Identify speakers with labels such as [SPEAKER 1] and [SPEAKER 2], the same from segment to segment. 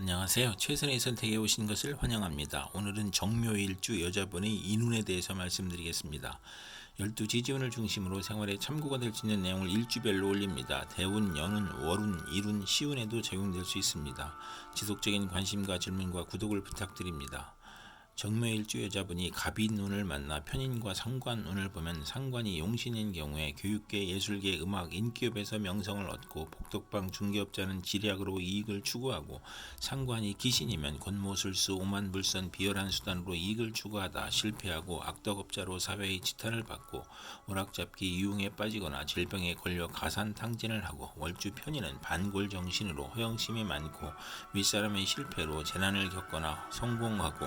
[SPEAKER 1] 안녕하세요. 최선의 선택에 오신 것을 환영합니다. 오늘은 정묘일주 여자분의 인운에 대해서 말씀드리겠습니다. 12지지운을 중심으로 생활에 참고가 될 수 있는 내용을 일주별로 올립니다. 대운, 연운, 월운, 일운, 시운에도 적용될 수 있습니다. 지속적인 관심과 질문과 구독을 부탁드립니다. 정묘일주 여자분이 갑인운을 만나 편인과 상관운을 보면 상관이 용신인 경우에 교육계, 예술계, 음악, 인기업에서 명성을 얻고 복덕방 중개업자는 지략으로 이익을 추구하고 상관이 기신이면 권모술수, 오만불선, 비열한 수단으로 이익을 추구하다 실패하고 악덕업자로 사회의 지탄을 받고 오락잡기, 유흥에 빠지거나 질병에 걸려 가산탕진을 하고 월주 편인은 반골정신으로 허영심이 많고 윗사람의 실패로 재난을 겪거나 성공하고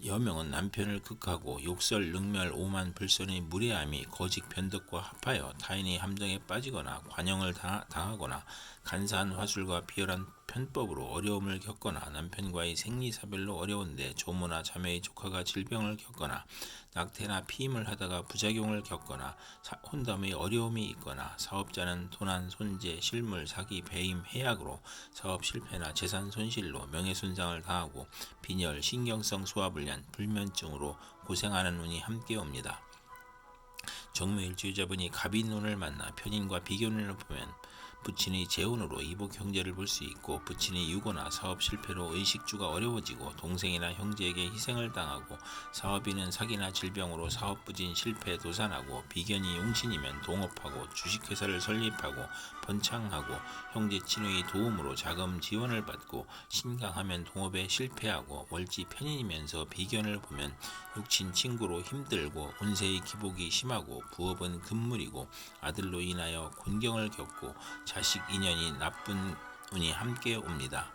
[SPEAKER 1] 여명은 남편을 극하고 욕설, 능멸, 오만, 불선의 무례함이 거짓 변덕과 합하여 타인의 함정에 빠지거나 관용을 당하거나 간사한 화술과 비열한 편법으로 어려움을 겪거나 남편과의 생리사별로 어려운데 조모나 자매의 조카가 질병을 겪거나 낙태나 피임을 하다가 부작용을 겪거나 혼담의 어려움이 있거나 사업자는 도난, 손재, 실물, 사기, 배임, 해약으로 사업 실패나 재산 손실로 명예손상을 당하고 빈혈, 신경성 소화불량, 불면증으로 고생하는 운이 함께 옵니다. 정묘일주 여자분이 갑인운을 만나 편인과 비견운을 보면 부친의 재혼으로 이복 형제를 볼 수 있고 부친이 유고나 사업 실패로 의식주가 어려워지고 동생이나 형제에게 희생을 당하고 사업인은 사기나 질병으로 사업 부진 실패 도산하고 비견이 용신이면 동업하고 주식회사를 설립하고 번창하고 형제 친구의 도움으로 자금 지원을 받고 신강하면 동업에 실패하고 월지 편인이면서 비견을 보면 육친 친구로 힘들고 운세의 기복이 심하고 부업은 금물이고 아들로 인하여 곤경을 겪고 자식 인연이 나쁜 운이 함께 옵니다.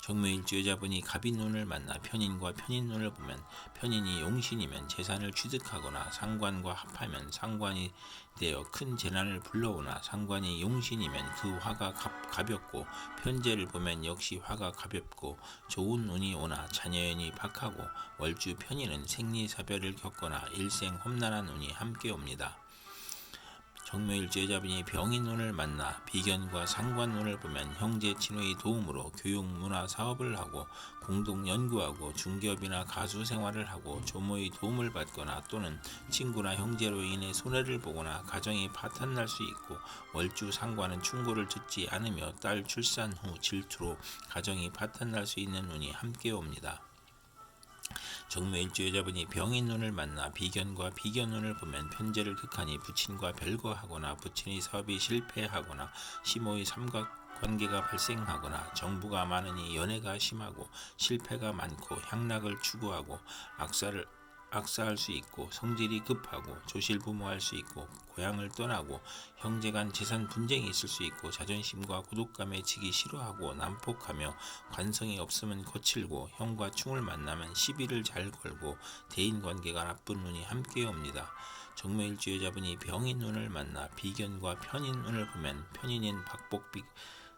[SPEAKER 1] 정묘일주 여자분이 갑인운을 만나 편인과 편인운을 보면 편인이 용신이면 재산을 취득하거나 상관과 합하면 상관이 되어 큰 재난을 불러오나 상관이 용신이면 그 화가 가볍고 편재를 보면 역시 화가 가볍고 좋은 운이 오나 자녀연이 박하고 월주 편인은 생리사별을 겪거나 일생 험난한 운이 함께 옵니다. 정묘일주 여자분이 병인운을 만나 비견과 상관운을 보면 형제 친구의 도움으로 교육 문화 사업을 하고 공동 연구하고 중개업이나 가수 생활을 하고 조모의 도움을 받거나 또는 친구나 형제로 인해 손해를 보거나 가정이 파탄날 수 있고 월주 상관은 충고를 듣지 않으며 딸 출산 후 질투로 가정이 파탄날 수 있는 운이 함께 옵니다. 정묘일주 여자분이 병인운을 만나 비견과 비견운을 보면 편재를 극하니 부친과 별거하거나 부친의 사업이 실패하거나 시모의 삼각관계가 발생하거나 정부가 많으니 연애가 심하고 실패가 많고 향락을 추구하고 악사할 수 있고 성질이 급하고 조실부모할 수 있고 고향을 떠나고 형제간 재산 분쟁이 있을 수 있고 자존심과 고독감에 지기 싫어하고 난폭하며 관성이 없으면 거칠고 형과 충을 만나면 시비를 잘 걸고 대인관계가 나쁜 운이 함께 옵니다. 정묘일주 여자분이 병인운을 만나 비견과 편인운을 보면 편인인 박복비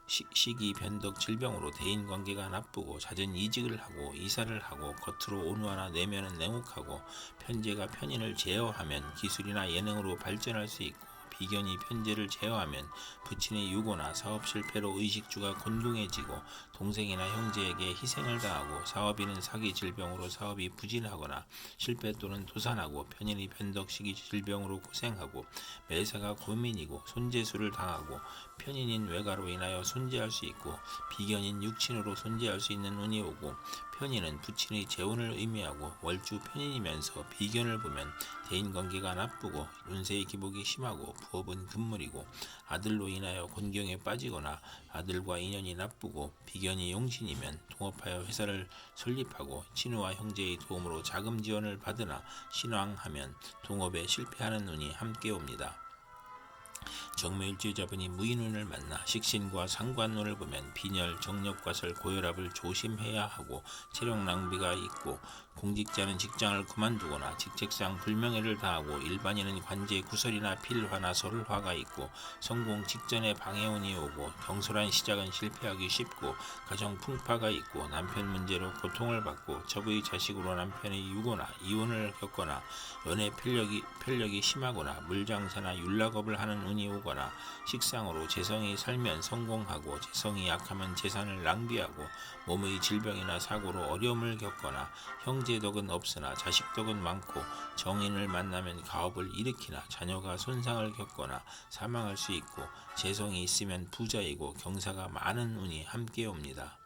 [SPEAKER 1] 시기, 변덕, 질병으로 대인관계가 나쁘고 잦은 이직을 하고 이사를 하고 겉으로 온화나 내면은 냉혹하고 편재가 편인을 제어하면 기술이나 예능으로 발전할 수 있고 비견이 편재를 제어하면 부친의 유고나 사업 실패로 의식주가 곤궁해지고 동생이나 형제에게 희생을 당하고 사업인은 사기 질병으로 사업이 부진하거나 실패 또는 도산하고 편인이 변덕 시기 질병으로 고생하고 매사가 고민이고 손재수를 당하고 편인인 외가로 인하여 손재할 수 있고 비견인 육친으로 손재할 수 있는 운이 오고 편인은 부친의 재혼을 의미하고 월주 편인이면서 비견을 보면 대인관계가 나쁘고 운세의 기복이 심하고 부업은 금물이고 아들로 인하여 곤경에 빠지거나 아들과 인연이 나쁘고 비견이 용신이면 동업하여 회사를 설립하고 친우와 형제의 도움으로 자금 지원을 받으나 신왕하면 동업에 실패하는 운이 함께 옵니다. 정묘일주 여자분이 무인운을 만나 식신과 상관운을 보면 빈혈, 정력과설, 고혈압을 조심해야 하고 체력 낭비가 있고 공직자는 직장을 그만두거나 직책상 불명예를 당하고 일반인은 관제 구설이나 필화나 설화가 있고 성공 직전에 방해운이 오고 경솔한 시작은 실패하기 쉽고 가정 풍파가 있고 남편 문제로 고통을 받고 첩의 자식으로 남편의 유고나 이혼을 겪거나 연애 편력이 심하거나 물장사나 율락업을 하는 운이 운이 오거나 식상으로 재성이 살면 성공하고 재성이 약하면 재산을 낭비하고 몸의 질병이나 사고로 어려움을 겪거나 형제 덕은 없으나 자식 덕은 많고 정인을 만나면 가업을 일으키나 자녀가 손상을 겪거나 사망할 수 있고 재성이 있으면 부자이고 경사가 많은 운이 함께 옵니다.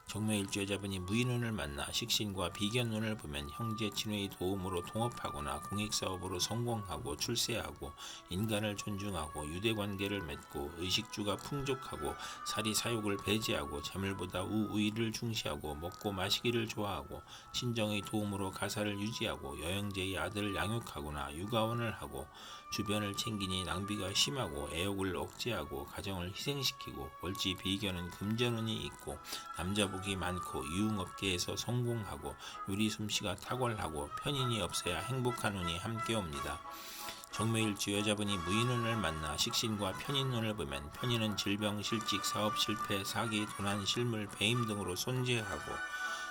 [SPEAKER 1] 정묘일주 여자분이 무인운을 만나 식신과 비견운을 보면 형제 친구의 도움으로 통업하거나 공익사업으로 성공하고 출세하고 인간을 존중하고 유대관계를 맺고 의식주가 풍족하고 사리사욕을 배제하고 재물보다 우의를 중시하고 먹고 마시기를 좋아하고 친정의 도움으로 가사를 유지하고 여행제의 아들을 양육하거나 육아원을 하고 주변을 챙기니 낭비가 심하고 애욕을 억제하고 가정을 희생시키고 월지 비견은 금전운이 있고 남자복이 많고 유흥업계에서 성공하고 요리 솜씨가 탁월하고 편인이 없어야 행복한 운이 함께 옵니다. 정묘일주 여자분이 무인운을 만나 식신과 편인운을 보면 편인은 질병, 실직, 사업 실패, 사기, 도난, 실물, 배임 등으로 손재하고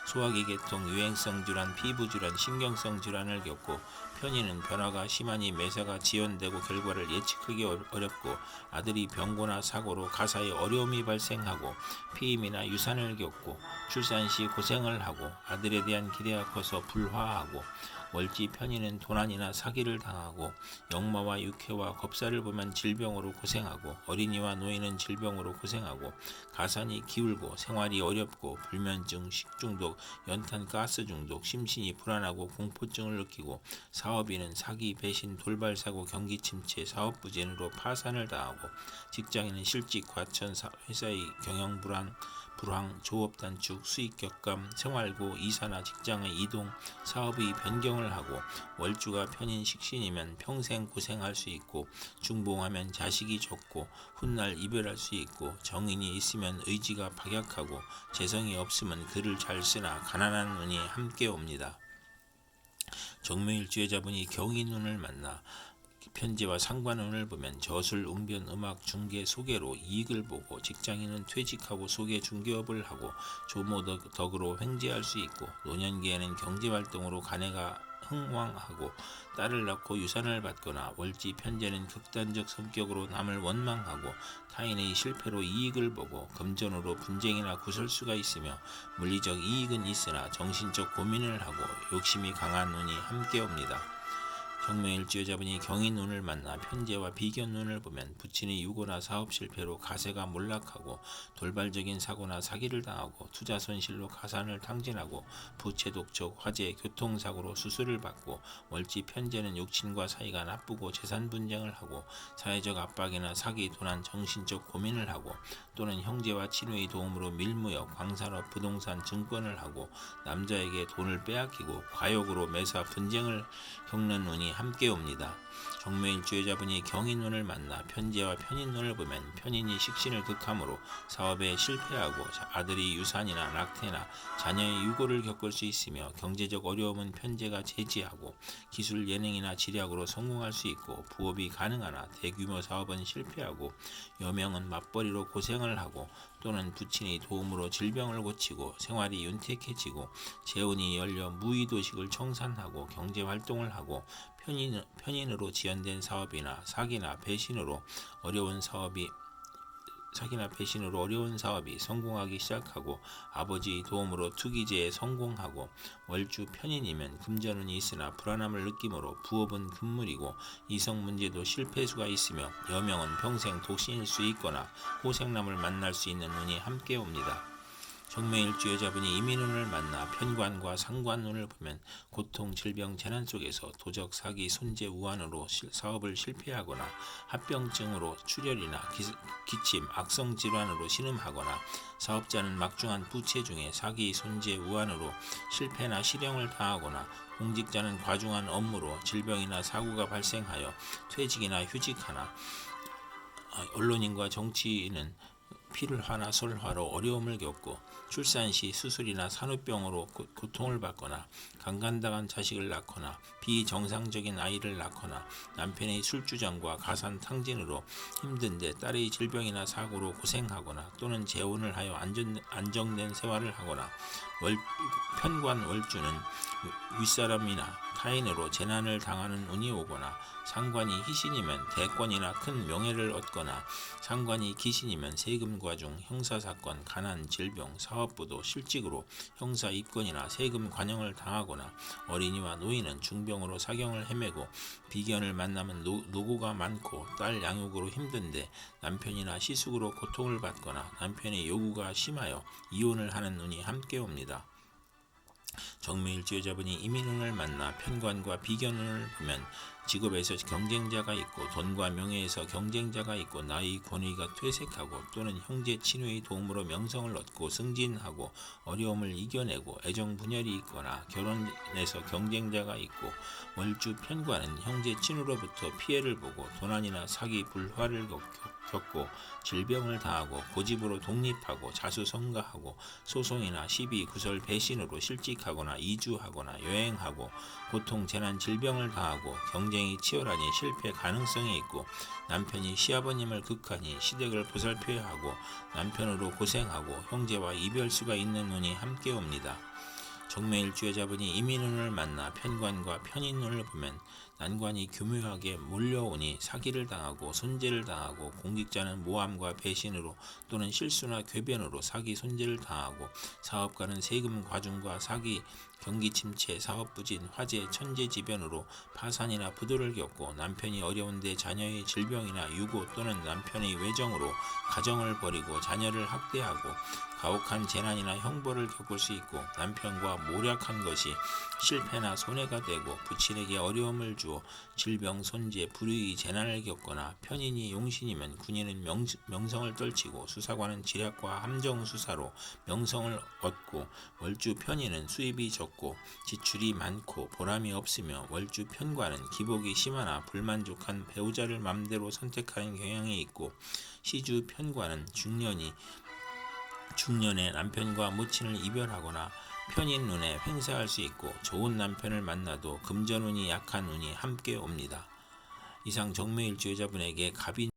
[SPEAKER 1] 소화기 계통, 유행성 질환, 피부 질환, 신경성 질환을 겪고 편인은 변화가 심하니 매사가 지연되고 결과를 예측하기 어렵고 아들이 병고나 사고로 가사에 어려움이 발생하고 피임이나 유산을 겪고 출산 시 고생을 하고 아들에 대한 기대가 커서 불화하고 월지 편인은 도난이나 사기를 당하고 역마와 육해와 겁사를 보면 질병으로 고생하고 어린이와 노인은 질병으로 고생하고 가산이 기울고 생활이 어렵고 불면증, 식중독, 연탄 가스 중독, 심신이 불안하고 공포증을 느끼고 사업인은 사기, 배신, 돌발사고, 경기침체, 사업부진으로 파산을 당하고 직장인은 실직, 과천, 회사의 경영 불황, 조업 단축, 수익 격감, 생활고, 이사나 직장의 이동, 사업의 변경을 하고 월주가 편인 식신이면 평생 고생할 수 있고 중봉하면 자식이 적고 훗날 이별할 수 있고 정인이 있으면 의지가 박약하고 재성이 없으면 글을 잘 쓰나 가난한 운이 함께 옵니다. 정묘일주 여자분이 경인운을 만나 편제와 상관운을 보면 저술, 웅변, 음악, 중개, 소개로 이익을 보고 직장인은 퇴직하고 소개, 중개업을 하고 조모 덕으로 횡재할 수 있고 노년기에는 경제활동으로 가내가 흥왕하고 딸을 낳고 유산을 받거나 월지 편제는 극단적 성격으로 남을 원망하고 타인의 실패로 이익을 보고 금전으로 분쟁이나 구설수가 있으며 물리적 이익은 있으나 정신적 고민을 하고 욕심이 강한 운이 함께 옵니다. 정묘일주 여자분이 경인운을 만나 편제와 비견운을 보면 부친의 유고나 사업 실패로 가세가 몰락하고 돌발적인 사고나 사기를 당하고 투자 손실로 가산을 탕진하고 부채 독촉, 화재, 교통사고로 수술을 받고 월지 편제는 욕심과 사이가 나쁘고 재산 분쟁을 하고 사회적 압박이나 사기, 도난, 정신적 고민을 하고 또는 형제와 친구의 도움으로 밀무역, 광산업, 부동산, 증권을 하고 남자에게 돈을 빼앗기고 과욕으로 매사 분쟁을 겪는 운이 함께 옵니다. 정묘일주 여자분이 경인운을 만나 편제와 편인운을 보면 편인이 식신을 극함으로 사업에 실패하고 아들이 유산이나 낙태나 자녀의 유고를 겪을 수 있으며 경제적 어려움은 편제가 제지하고 기술 예능이나 지략으로 성공할 수 있고 부업이 가능하나 대규모 사업은 실패하고 여명은 맞벌이로 고생을 하고 또는 부친의 도움으로 질병을 고치고 생활이 윤택해지고 재운이 열려 무의도식을 청산하고 경제활동을 하고 편인으로 지연된 사업이나 사기나 배신으로 어려운 사업이 성공하기 시작하고 아버지의 도움으로 투기제에 성공하고 월주 편인이면 금전운이 있으나 불안함을 느끼므로 부업은 금물이고 이성 문제도 실패수가 있으며 여명은 평생 독신일 수 있거나 호생남을 만날 수 있는 운이 함께 옵니다. 정묘일주 여자분이 이민운을 만나 편관과 상관운을 보면 고통, 질병, 재난 속에서 도적, 사기, 손재, 우환으로 사업을 실패하거나 합병증으로 출혈이나 기침, 악성 질환으로 신음하거나 사업자는 막중한 부채 중에 사기, 손재, 우환으로 실패나 실형을 당하거나 공직자는 과중한 업무로 질병이나 사고가 발생하여 퇴직이나 휴직하나 언론인과 정치인은 필화나 솔화로 어려움을 겪고 출산 시 수술이나 산후병으로 고통을 받거나 강간당한 자식을 낳거나 비정상적인 아이를 낳거나 남편의 술주정과 가산 탕진으로 힘든데 딸의 질병이나 사고로 고생하거나 또는 재혼을 하여 안정된 생활을 하거나 편관 월주는 윗사람이나 타인으로 재난을 당하는 운이 오거나 상관이 희신이면 대권이나 큰 명예를 얻거나 상관이 기신이면 세금 과중, 형사사건, 가난, 질병, 사업부도 실직으로 형사 입건이나 세금 관영을 당하거나 어린이와 노인은 중병으로 사경을 헤매고 비견을 만나면 노고가 많고 딸 양육으로 힘든데 남편이나 시숙으로 고통을 받거나 남편의 요구가 심하여 이혼을 하는 운이 함께 옵니다. 정묘일주 여자분이 이민운을 만나 편관과 비견운을 보면 직업에서 경쟁자가 있고 돈과 명예에서 경쟁자가 있고 나이 권위가 퇴색하고 또는 형제 친구의 도움으로 명성을 얻고 승진하고 어려움을 이겨내고 애정 분열이 있거나 결혼에서 경쟁자가 있고 월주 편관은 형제 친구로부터 피해를 보고 도난이나 사기 불화를 겪고 질병을 당하고 고집으로 독립하고 자수성가하고 소송이나 시비 구설 배신으로 실직하거나 이주하거나 여행하고 고통 재난 질병을 당하고 경쟁이 치열하니 실패 가능성이 있고 남편이 시아버님을 극하니 시댁을 보살펴야 하고 남편으로 고생하고 형제와 이별수가 있는 운이 함께 옵니다. 정묘일주 여자분이 이민운을 만나 편관과 편인운을 보면 난관이 교묘하게 몰려오니 사기를 당하고 손재를 당하고 공직자는 모함과 배신으로 또는 실수나 궤변으로 사기 손재를 당하고 사업가는 세금 과중과 사기, 경기 침체, 사업 부진, 화재, 천재지변으로 파산이나 부도를 겪고 남편이 어려운데 자녀의 질병이나 유고 또는 남편의 외정으로 가정을 버리고 자녀를 학대하고 가혹한 재난이나 형벌을 겪을 수 있고 남편과 모략한 것이 실패나 손해가 되고 부친에게 어려움을 주어 질병, 손재, 불의, 재난을 겪거나 편인이 용신이면 군인은 명성을 떨치고 수사관은 지략과 함정 수사로 명성을 얻고 월주 편인은 수입이 적고 지출이 많고 보람이 없으며 월주 편관은 기복이 심하나 불만족한 배우자를 맘대로 선택하는 경향이 있고 시주 편관은 중년에 남편과 모친을 이별하거나 편인 눈에 횡세할 수 있고 좋은 남편을 만나도 금전운이 약한 운이 함께 옵니다. 이상 정묘일주 여자분에게 갑인